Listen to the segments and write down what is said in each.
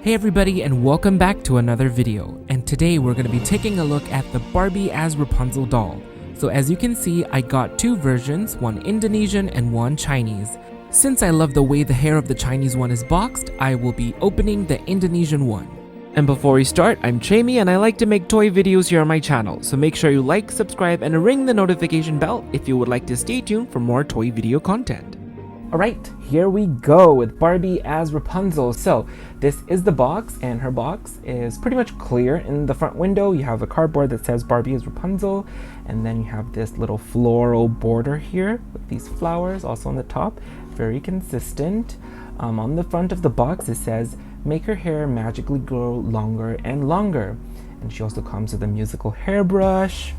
Hey everybody, and welcome back to another video. And today we're going to be taking a look at the Barbie As Rapunzel doll. So as you can see, I got two versions, one Indonesian and one Chinese. Since I love the way the hair of the Chinese one is boxed, I will be opening the Indonesian one. And before we start, I'm Chaymie and I like to make toy videos here on my channel, so make sure you like, subscribe, and ring the notification bell if you would like to stay tuned for more toy video content. Alright, here we go with Barbie as Rapunzel. So this is the box, and her box is pretty much clear. In the front window you have a cardboard that says Barbie as Rapunzel, and then you have this little floral border here with these flowers also on the top, very consistent. On the front of the box it says make her hair magically grow longer and longer, and she also comes with a musical hairbrush.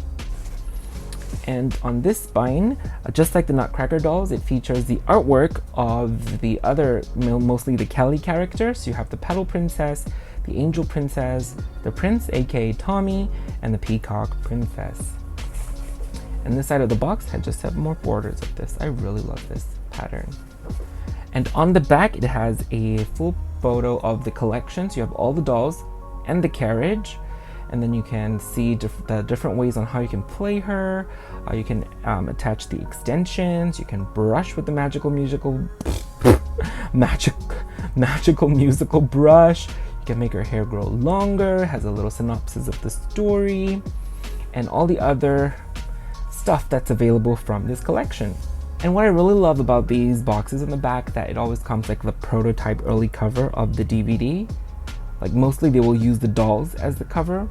And on this spine, just like the Nutcracker dolls, it features the artwork of the other, mostly the Kelly characters. So you have the Petal Princess, the Angel Princess, the Prince aka Tommy, and the Peacock Princess. And this side of the box had just have more borders of this. I really love this pattern. And on the back it has a full photo of the collection. So you have all the dolls and the carriage. And then you can see the different ways on how you can play her. You can attach the extensions. You can brush with the magical musical brush. You can make her hair grow longer. Has a little synopsis of the story and all the other stuff that's available from this collection. And what I really love about these boxes in the back, that it always comes like the prototype early cover of the DVD. Like mostly they will use the dolls as the cover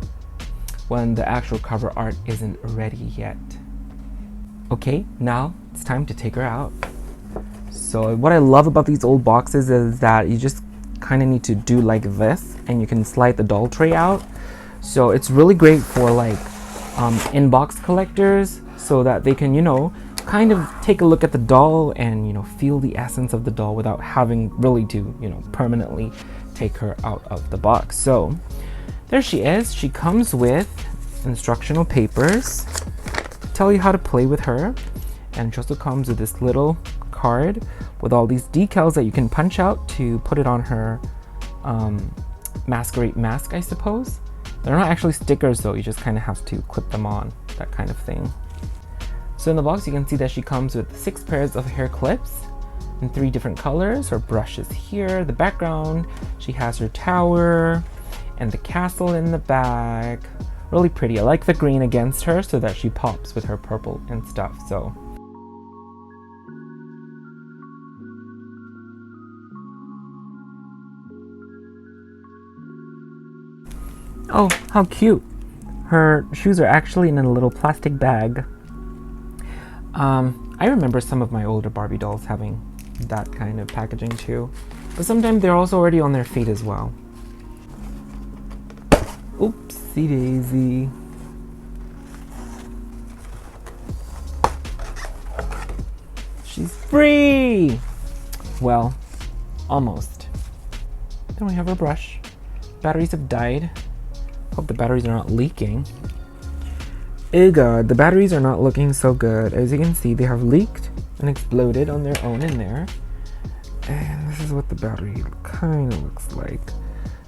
when the actual cover art isn't ready yet. Okay, now it's time to take her out. So what I love about these old boxes is that you just kind of need to do like this and you can slide the doll tray out. So it's really great for like in-box collectors, so that they can, you know, kind of take a look at the doll and, you know, feel the essence of the doll without having really to, you know, permanently take her out of the box. So there she is. She comes with instructional papers to tell you how to play with her, and she also comes with this little card with all these decals that you can punch out to put it on her masquerade mask, I suppose. They're not actually stickers though, you just kind of have to clip them on, that kind of thing. So in the box you can see that she comes with 6 pairs of hair clips in 3 different colors. Her brush is here. The background, she has her tower and the castle in the back. Really pretty. I like the green against her so that she pops with her purple and stuff. So oh, how cute. Her shoes are actually in a little plastic bag. I remember some of my older Barbie dolls having that kind of packaging too, but sometimes they're also already on their feet as well. Oopsie daisy. She's free! Well, almost. Then we have our brush. Batteries have died. Hope the batteries are not leaking. Oh god, the batteries are not looking so good. As you can see, they have leaked and exploded on their own in there. And this is what the battery kind of looks like.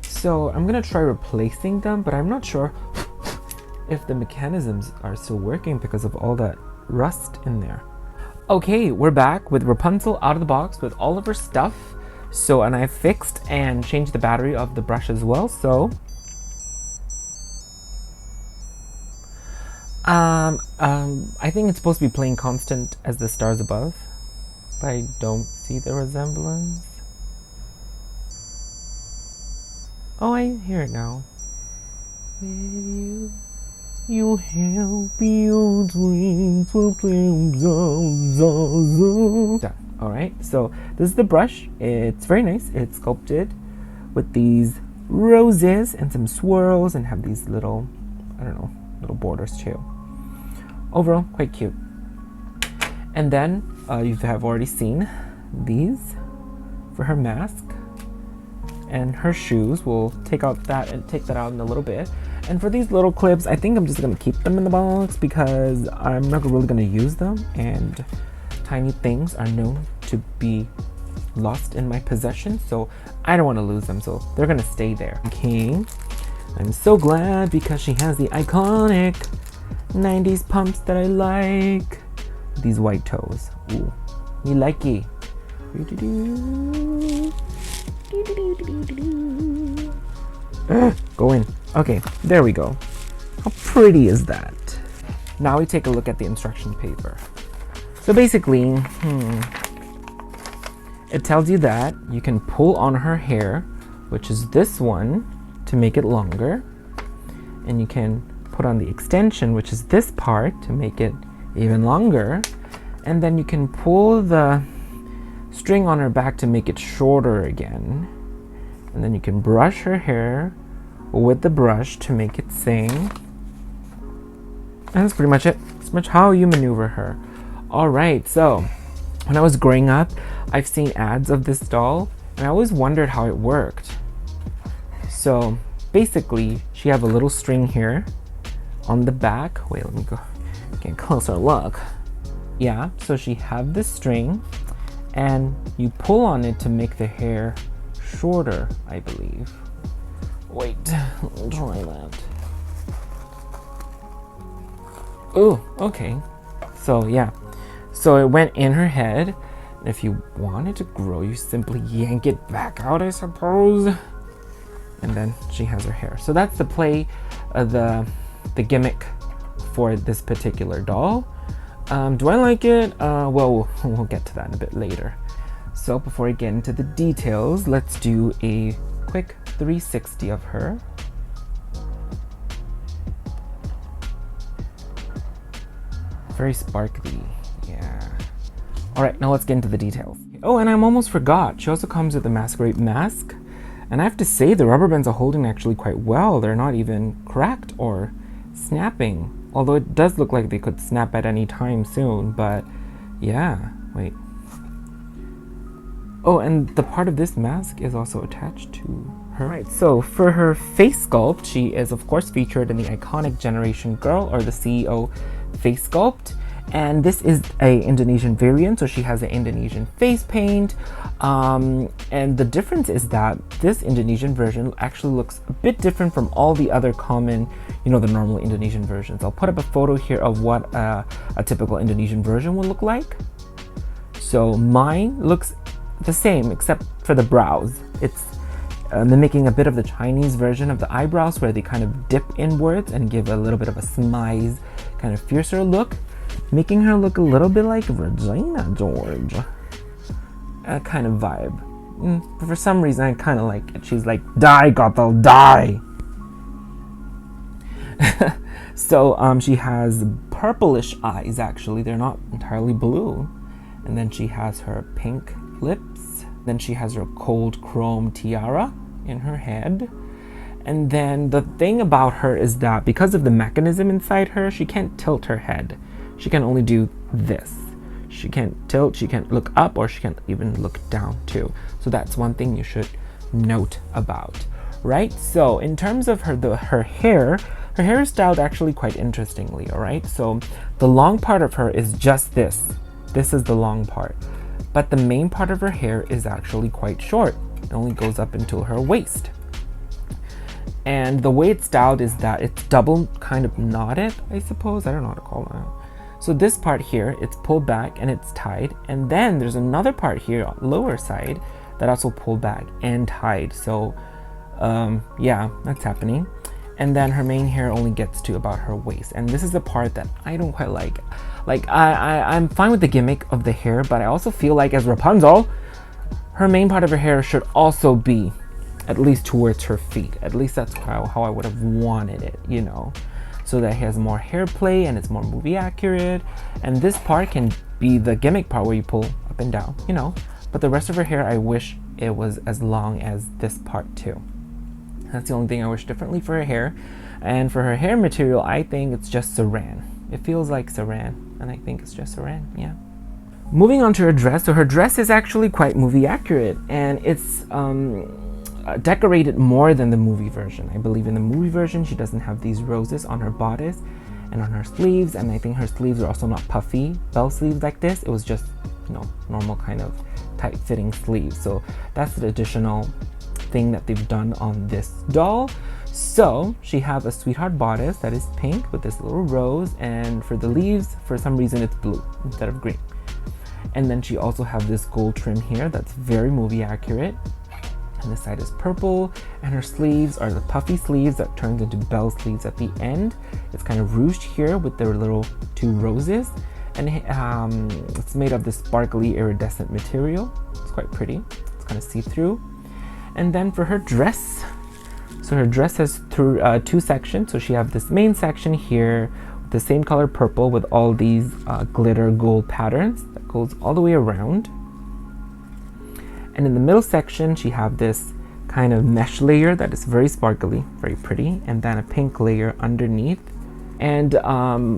So I'm gonna try replacing them, but I'm not sure if the mechanisms are still working because of all that rust in there. Okay, we're back with Rapunzel out of the box with all of her stuff. So, and I fixed and changed the battery of the brush as well, so I think it's supposed to be playing constant as the stars above, but I don't see the resemblance. Oh, I hear it now. You help your dreams will Alright, so this is the brush. It's very nice. It's sculpted with these roses and some swirls and have these little, I don't know, little borders too. Overall, quite cute. And then you have already seen these for her mask and her shoes. We'll take that out in a little bit. And for these little clips, I think I'm just gonna keep them in the box because I'm not really gonna use them, and tiny things are known to be lost in my possession, so I don't want to lose them, so they're gonna stay there. Okay, I'm so glad because she has the iconic 90s pumps that I like. These white toes. Ooh, me likey. Go in. Okay, there we go. How pretty is that? Now we take a look at the instruction paper. So basically, it tells you that you can pull on her hair, which is this one, to make it longer. And you can put on the extension, which is this part, to make it even longer. And then you can pull the string on her back to make it shorter again. And then you can brush her hair with the brush to make it sing. And that's pretty much it. That's much how you maneuver her. Alright, so when I was growing up, I've seen ads of this doll, and I always wondered how it worked. So basically, she have a little string here on the back. Wait, let me go get a closer look. Yeah, so she have this string, and you pull on it to make the hair shorter, I believe. Wait, let me try that. Oh, okay. So yeah, so it went in her head. If you want it to grow, you simply yank it back out, I suppose. And then she has her hair. So that's the play, the gimmick for this particular doll. Do I like it? Well, we'll get to that a bit later. So before I get into the details, let's do a quick 360 of her. Very sparkly, yeah. All right, now let's get into the details. Oh, and I almost forgot. She also comes with a masquerade mask. And I have to say, the rubber bands are holding actually quite well. They're not even cracked or snapping. Although it does look like they could snap at any time soon, but yeah, wait. Oh, and the part of this mask is also attached to her. Right, so for her face sculpt, she is of course featured in the iconic Generation Girl or the CEO face sculpt. And this is a Indonesian variant, so she has an Indonesian face paint. And the difference is that this Indonesian version actually looks a bit different from all the other common, the normal Indonesian versions. I'll put up a photo here of what a typical Indonesian version would look like. So mine looks the same except for the brows. It's mimicking a bit of the Chinese version of the eyebrows where they kind of dip inwards and give a little bit of a smize, kind of fiercer look, making her look a little bit like Regina George kind of vibe. But for some reason I kind of like it. She's like, die Gothel, die. So she has purplish eyes, actually. They're not entirely blue. And then she has her pink lips. Then she has her cold chrome tiara in her head. And then the thing about her is that because of the mechanism inside her, she can't tilt her head. She can only do this. She can't tilt, she can't look up, or she can't even look down too. So that's one thing you should note about, right? So in terms of her hair is styled actually quite interestingly, all right? So the long part of her is just this. This is the long part. But the main part of her hair is actually quite short. It only goes up until her waist. And the way it's styled is that it's double kind of knotted, I suppose. I don't know how to call that. So this part here, it's pulled back and it's tied. And then there's another part here on the lower side that also pulled back and tied. So yeah, that's happening. And then her main hair only gets to about her waist. And this is the part that I don't quite like. Like, I'm fine with the gimmick of the hair, but I also feel like as Rapunzel, her main part of her hair should also be at least towards her feet. At least that's how I would have wanted it, so that it has more hair play and it's more movie accurate. And this part can be the gimmick part where you pull up and down, but the rest of her hair, I wish it was as long as this part too. That's the only thing I wish differently for her hair. And for her hair material, I think it's just saran. It feels like saran, and I think it's just saran, yeah. Moving on to her dress. So her dress is actually quite movie accurate, and it's decorated more than the movie version. I believe in the movie version, she doesn't have these roses on her bodice and on her sleeves, and I think her sleeves are also not puffy bell sleeves like this. It was just, normal kind of tight fitting sleeves. So that's the additional thing that they've done on this doll. So she have a sweetheart bodice that is pink with this little rose, and for the leaves, for some reason it's blue instead of green. And then she also have this gold trim here that's very movie accurate. And this side is purple, and her sleeves are the puffy sleeves that turns into bell sleeves at the end. It's kind of ruched here with their little 2 roses, and it's made of this sparkly iridescent material. It's quite pretty. It's kind of see-through. And then for her dress, so her dress has 2 sections. So she have this main section here with the same color purple with all these glitter gold patterns that goes all the way around. And in the middle section, she have this kind of mesh layer that is very sparkly, very pretty, and then a pink layer underneath. And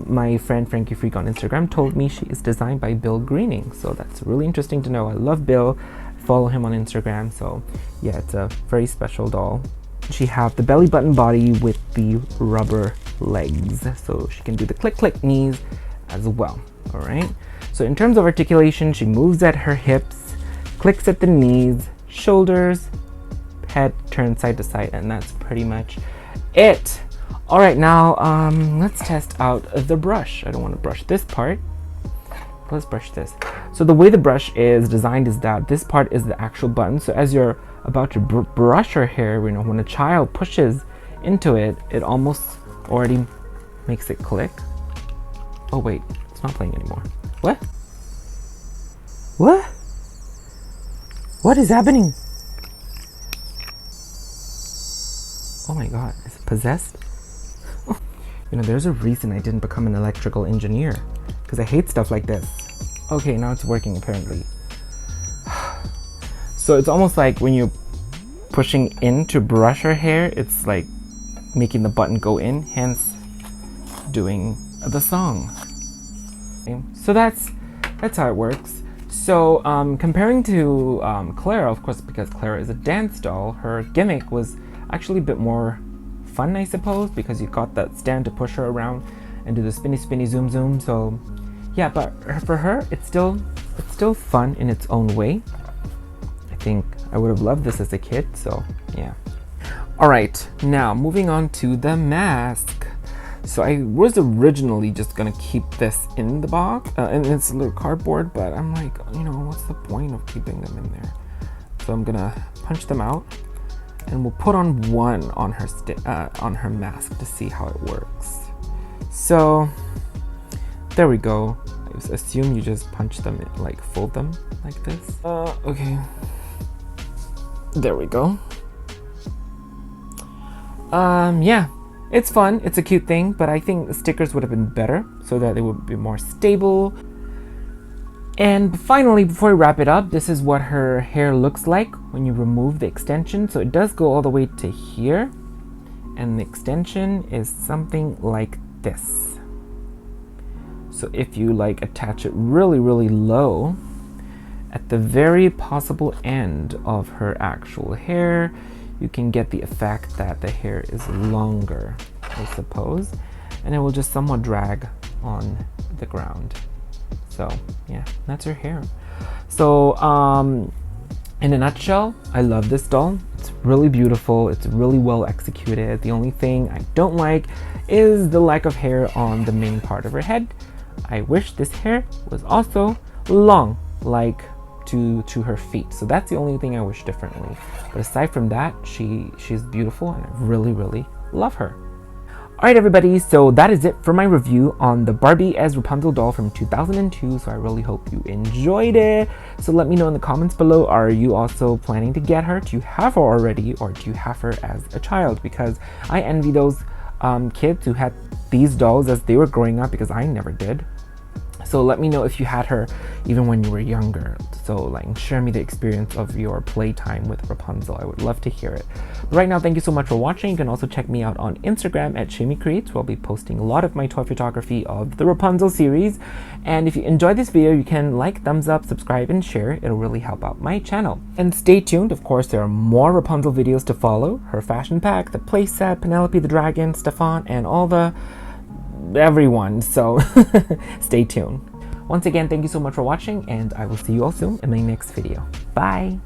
my friend Frankie Freak on Instagram told me she is designed by Bill Greening, so that's really interesting to know. I love Bill, I follow him on Instagram, so yeah, it's a very special doll. She have the belly button body with the rubber legs, so she can do the click knees as well. All right, so in terms of articulation, she moves at her hips, clicks at the knees, shoulders, head turns side to side, and that's pretty much it. All right, now let's test out the brush. I don't want to brush this part. Let's brush this. So the way the brush is designed is that this part is the actual button. So as you're about to brush her hair, you know, when a child pushes into it, it almost already makes it click. Oh wait, it's not playing anymore. What? What? What is happening? Oh my god, is it possessed? You know, there's a reason I didn't become an electrical engineer, because I hate stuff like this. Okay, now it's working apparently. So it's almost like when you're pushing in to brush her hair, it's like making the button go in, hence doing the song. Okay, so that's how it works. So comparing to Clara, of course, because Clara is a dance doll, her gimmick was actually a bit more fun, I suppose, because you got that stand to push her around and do the spinny zoom zoom. So yeah, but for her, it's still fun in its own way. I think I would have loved this as a kid, so yeah. All right, now moving on to the mask. So I was originally just gonna keep this in the box, in its little cardboard, but I'm like, you know, what's the point of keeping them in there? So I'm gonna punch them out, and we'll put on one on her mask to see how it works. So there we go. I assume you just punch them in, like fold them like this. Okay. There we go. Yeah. It's fun, it's a cute thing, but I think the stickers would have been better so that they would be more stable. And finally, before we wrap it up, this is what her hair looks like when you remove the extension. So it does go all the way to here, and the extension is something like this. So if you like attach it really, really low, at the very possible end of her actual hair, you can get the effect that the hair is longer, I suppose, and it will just somewhat drag on the ground. So yeah, that's her hair. So in a nutshell, I love this doll. It's really beautiful, it's really well executed. The only thing I don't like is the lack of hair on the main part of her head. I wish this hair was also long, like to her feet. So that's the only thing I wish differently. But aside from that, she's beautiful, and I really, really love her. Alright everybody, so that is it for my review on the Barbie as Rapunzel doll from 2002, so I really hope you enjoyed it. So let me know in the comments below, are you also planning to get her? Do you have her already, or do you have her as a child? Because I envy those kids who had these dolls as they were growing up, because I never did. So let me know if you had her even when you were younger. So like share me the experience of your playtime with Rapunzel. I would love to hear it. But right now, thank you so much for watching. You can also check me out on Instagram at Chaymie Creates, where I'll be posting a lot of my toy photography of the Rapunzel series. And if you enjoyed this video, you can like, thumbs up, subscribe, and share. It'll really help out my channel. And stay tuned. Of course, there are more Rapunzel videos to follow. Her fashion pack, the playset, Penelope the dragon, Stefan, and all the everyone, so stay tuned. Once again, thank you so much for watching, and I will see you all soon in my next video. Bye!